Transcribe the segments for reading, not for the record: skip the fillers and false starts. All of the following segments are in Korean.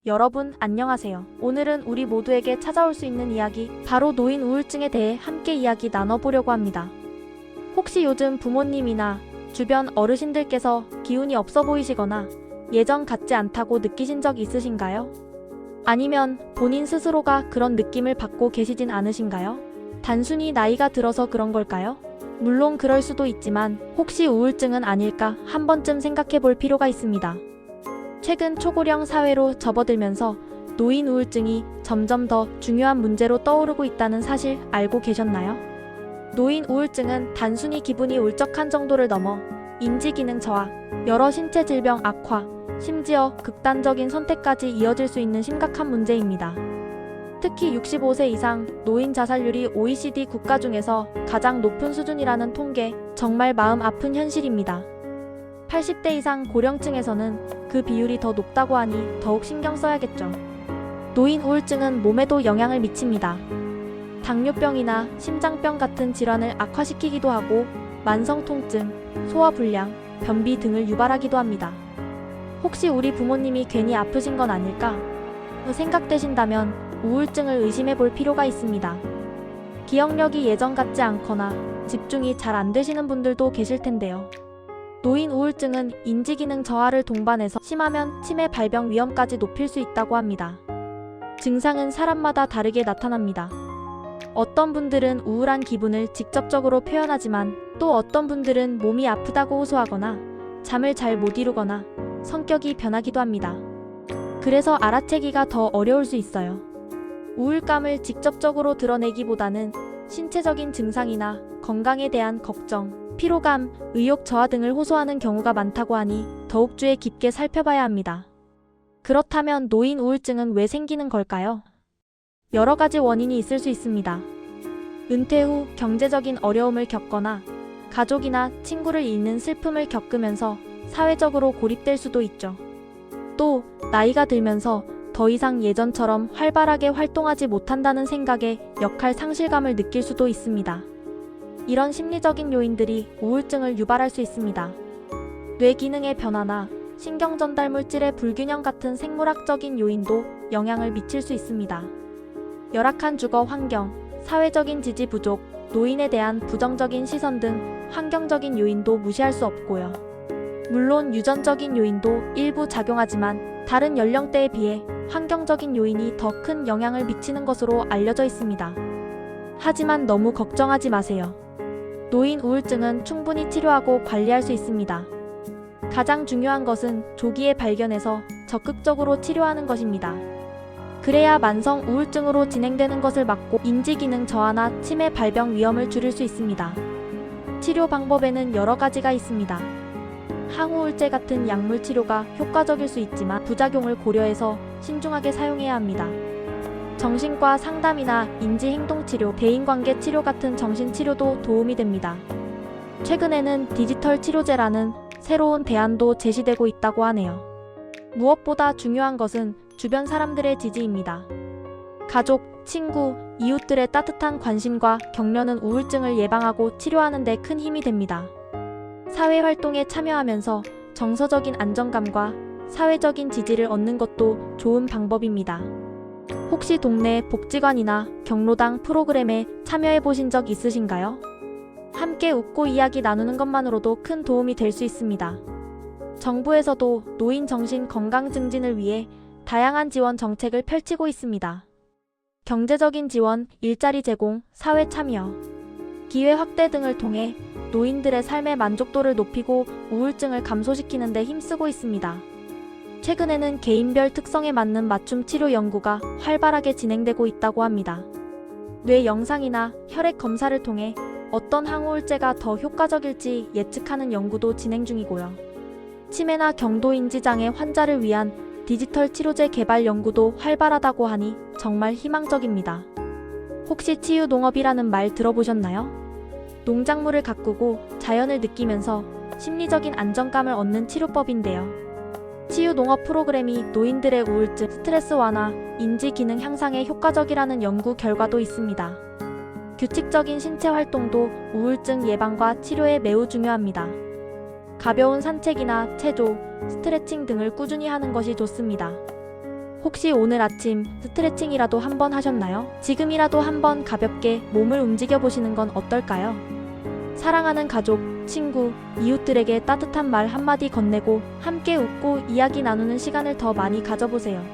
여러분 안녕하세요. 오늘은 우리 모두에게 찾아올 수 있는 이야기, 바로 노인 우울증에 대해 함께 이야기 나눠보려고 합니다. 혹시 요즘 부모님이나 주변 어르신들께서 기운이 없어 보이시거나 예전 같지 않다고 느끼신 적 있으신가요? 아니면 본인 스스로가 그런 느낌을 받고 계시진 않으신가요? 단순히 나이가 들어서 그런 걸까요? 물론 그럴 수도 있지만 혹시 우울증은 아닐까 한 번쯤 생각해 볼 필요가 있습니다. 최근 초고령 사회로 접어들면서 노인 우울증이 점점 더 중요한 문제로 떠오르고 있다는 사실 알고 계셨나요? 노인 우울증은 단순히 기분이 울적한 정도를 넘어 인지기능 저하, 여러 신체 질병 악화, 심지어 극단적인 선택까지 이어질 수 있는 심각한 문제입니다. 특히 65세 이상 노인 자살률이 OECD 국가 중에서 가장 높은 수준이라는 통계, 정말 마음 아픈 현실입니다. 80대 이상 고령층에서는 그 비율이 더 높다고 하니 더욱 신경 써야겠죠. 노인 우울증은 몸에도 영향을 미칩니다. 당뇨병이나 심장병 같은 질환을 악화시키기도 하고 만성 통증, 소화불량, 변비 등을 유발하기도 합니다. 혹시 우리 부모님이 괜히 아프신 건 아닐까 생각되신다면 우울증을 의심해 볼 필요가 있습니다. 기억력이 예전 같지 않거나 집중이 잘 안 되시는 분들도 계실 텐데요. 노인 우울증은 인지기능 저하를 동반해서 심하면 치매 발병 위험까지 높일 수 있다고 합니다. 증상은 사람마다 다르게 나타납니다. 어떤 분들은 우울한 기분을 직접적으로 표현하지만 또 어떤 분들은 몸이 아프다고 호소하거나 잠을 잘 못 이루거나 성격이 변하기도 합니다. 그래서 알아채기가 더 어려울 수 있어요. 우울감을 직접적으로 드러내기보다는 신체적인 증상이나 건강에 대한 걱정, 피로감, 의욕 저하 등을 호소하는 경우가 많다고 하니 더욱 주의 깊게 살펴봐야 합니다. 그렇다면 노인 우울증은 왜 생기는 걸까요? 여러 가지 원인이 있을 수 있습니다. 은퇴 후 경제적인 어려움을 겪거나 가족이나 친구를 잃는 슬픔을 겪으면서 사회적으로 고립될 수도 있죠. 또 나이가 들면서 더 이상 예전처럼 활발하게 활동하지 못한다는 생각에 역할 상실감을 느낄 수도 있습니다. 이런 심리적인 요인들이 우울증을 유발할 수 있습니다. 뇌 기능의 변화나 신경 전달 물질의 불균형 같은 생물학적인 요인도 영향을 미칠 수 있습니다. 열악한 주거 환경, 사회적인 지지 부족, 노인에 대한 부정적인 시선 등 환경적인 요인도 무시할 수 없고요. 물론 유전적인 요인도 일부 작용하지만 다른 연령대에 비해 환경적인 요인이 더 큰 영향을 미치는 것으로 알려져 있습니다. 하지만 너무 걱정하지 마세요. 노인 우울증은 충분히 치료하고 관리할 수 있습니다. 가장 중요한 것은 조기에 발견해서 적극적으로 치료하는 것입니다. 그래야 만성 우울증으로 진행되는 것을 막고 인지기능 저하나 치매 발병 위험을 줄일 수 있습니다. 치료 방법에는 여러 가지가 있습니다. 항우울제 같은 약물 치료가 효과적일 수 있지만 부작용을 고려해서 신중하게 사용해야 합니다. 정신과 상담이나 인지행동치료, 대인관계 치료 같은 정신치료도 도움이 됩니다. 최근에는 디지털 치료제라는 새로운 대안도 제시되고 있다고 하네요. 무엇보다 중요한 것은 주변 사람들의 지지입니다. 가족, 친구, 이웃들의 따뜻한 관심과 격려는 우울증을 예방하고 치료하는 데 큰 힘이 됩니다. 사회활동에 참여하면서 정서적인 안정감과 사회적인 지지를 얻는 것도 좋은 방법입니다. 혹시 동네 복지관이나 경로당 프로그램에 참여해 보신 적 있으신가요? 함께 웃고 이야기 나누는 것만으로도 큰 도움이 될 수 있습니다. 정부에서도 노인 정신 건강 증진을 위해 다양한 지원 정책을 펼치고 있습니다. 경제적인 지원, 일자리 제공, 사회 참여, 기회 확대 등을 통해 노인들의 삶의 만족도를 높이고 우울증을 감소시키는 데 힘쓰고 있습니다. 최근에는 개인별 특성에 맞는 맞춤 치료 연구가 활발하게 진행되고 있다고 합니다. 뇌 영상이나 혈액 검사를 통해 어떤 항우울제가 더 효과적일지 예측하는 연구도 진행 중이고요. 치매나 경도인지 장애 환자를 위한 디지털 치료제 개발 연구도 활발하다고 하니 정말 희망적입니다. 혹시 치유농업이라는 말 들어보셨나요? 농작물을 가꾸고 자연을 느끼면서 심리적인 안정감을 얻는 치료법인데요. 치유농업 프로그램이 노인들의 우울증, 스트레스 완화, 인지기능 향상에 효과적이라는 연구 결과도 있습니다. 규칙적인 신체 활동도 우울증 예방과 치료에 매우 중요합니다. 가벼운 산책이나 체조, 스트레칭 등을 꾸준히 하는 것이 좋습니다. 혹시 오늘 아침 스트레칭이라도 한번 하셨나요? 지금이라도 한번 가볍게 몸을 움직여 보시는 건 어떨까요? 사랑하는 가족, 친구, 이웃들에게 따뜻한 말 한마디 건네고 함께 웃고 이야기 나누는 시간을 더 많이 가져보세요.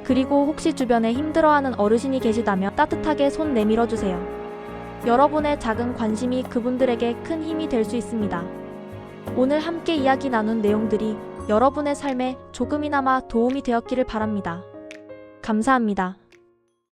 그리고 혹시 주변에 힘들어하는 어르신이 계시다면 따뜻하게 손 내밀어 주세요. 여러분의 작은 관심이 그분들에게 큰 힘이 될 수 있습니다. 오늘 함께 이야기 나눈 내용들이 여러분의 삶에 조금이나마 도움이 되었기를 바랍니다. 감사합니다.